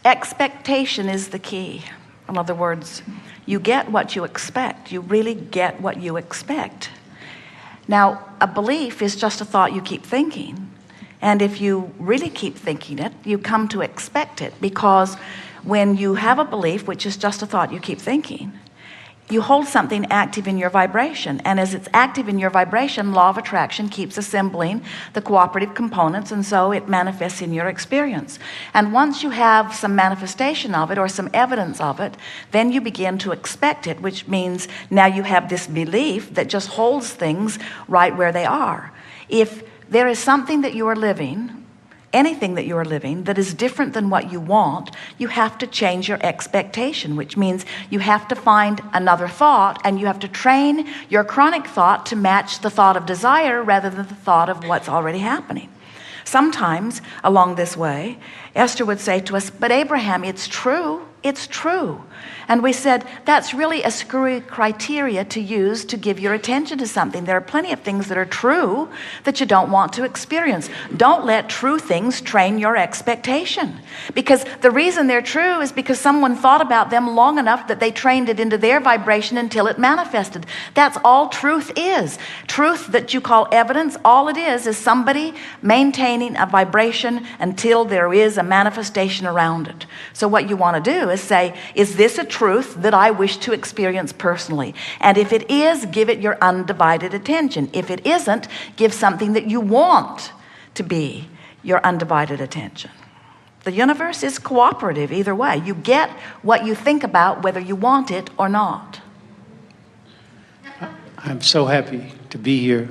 Expectation is the key. In other words, you get what you expect. You really get what you expect. Now, a belief is just a thought you keep thinking. And if you really keep thinking it, you come to expect it, because when you have a belief, which is just a thought you keep thinking, you hold something active in your vibration. And as it's active in your vibration, law of attraction keeps assembling the cooperative components, and so it manifests in your experience. And once you have some manifestation of it or some evidence of it, then you begin to expect it, which means now you have this belief that just holds things right where they are. If there is something that you are living, anything that you are living, that is different than what you want, you have to change your expectation, which means you have to find another thought, and you have to train your chronic thought to match the thought of desire rather than the thought of what's already happening. Sometimes along this way, Esther would say to us, "But Abraham, it's true. It's true." And we said, that's really a screwy criteria to use to give your attention to something. There are plenty of things that are true that you don't want to experience. Don't let true things train your expectation. Because the reason they're true is because someone thought about them long enough that they trained it into their vibration until it manifested. That's all truth is. Truth that you call evidence, all it is somebody maintaining a vibration until there is a manifestation around it. So what you want to do is say, is this a truth that I wish to experience personally? And if it is, give it your undivided attention. If it isn't, give something that you want to be your undivided attention. The universe is cooperative either way. You get what you think about, whether you want it or not. I'm so happy to be here.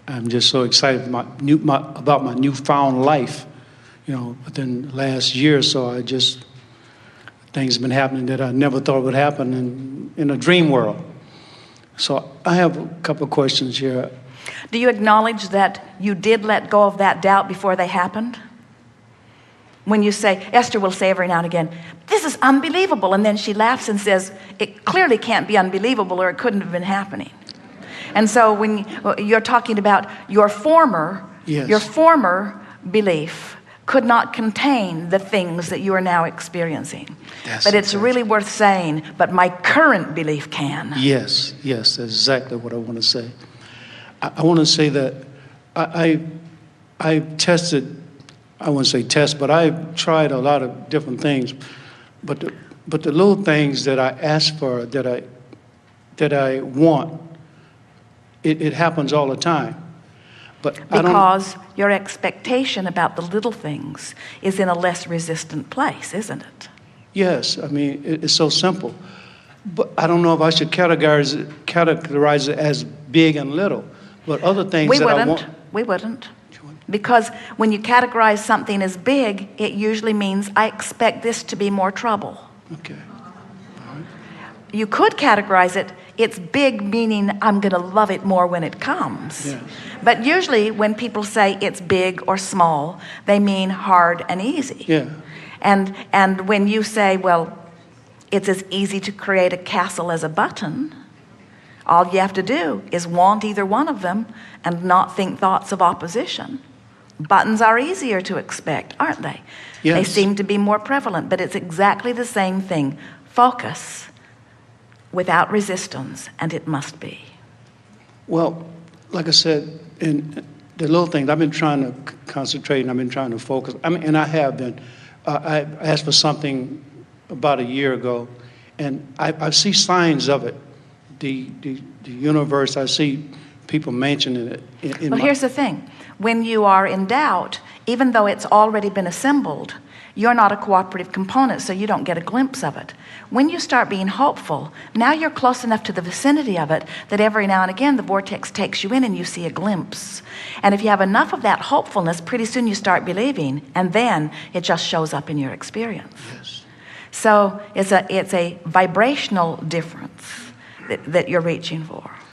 I'm just so excited about my newfound life. Within the last year or so, things have been happening that I never thought would happen in a dream world. So I have a couple of questions here. Do you acknowledge that you did let go of that doubt before they happened? When you say, Esther will say every now and again, "This is unbelievable," and then she laughs and says, "It clearly can't be unbelievable, or it couldn't have been happening." And so when you're talking about your former belief could not contain the things that you are now experiencing. But it's really worth saying, but my current belief can. Yes, that's exactly what I want to say. I want to say that I tested, I wouldn't say test, but I tried a lot of different things. But the little things that I ask for, that I want, it happens all the time. But because your expectation about the little things is in a less resistant place, isn't it? Yes, I mean, it's so simple. But I don't know if I should categorize it as big and little. But other things I want... We wouldn't. Because when you categorize something as big, it usually means I expect this to be more trouble. Okay. All right. You could categorize it, it's big, meaning I'm going to love it more when it comes. Yes. But usually when people say it's big or small, they mean hard and easy. Yeah. And when you say, well, it's as easy to create a castle as a button, all you have to do is want either one of them and not think thoughts of opposition. Buttons are easier to expect, aren't they? Yes. They seem to be more prevalent, but it's exactly the same thing. Focus without resistance, and it must be. Well, like I said, in the little things, I've been trying to concentrate and I've been trying to focus. And I have been. I asked for something about a year ago, and I see signs of it. The universe, I see people mentioning it. Well, here's the thing. When you are in doubt, even though it's already been assembled, you're not a cooperative component, so you don't get a glimpse of it. When you start being hopeful, now you're close enough to the vicinity of it that every now and again the vortex takes you in and you see a glimpse. And if you have enough of that hopefulness, pretty soon you start believing, and then it just shows up in your experience. Yes. So it's a vibrational difference that you're reaching for.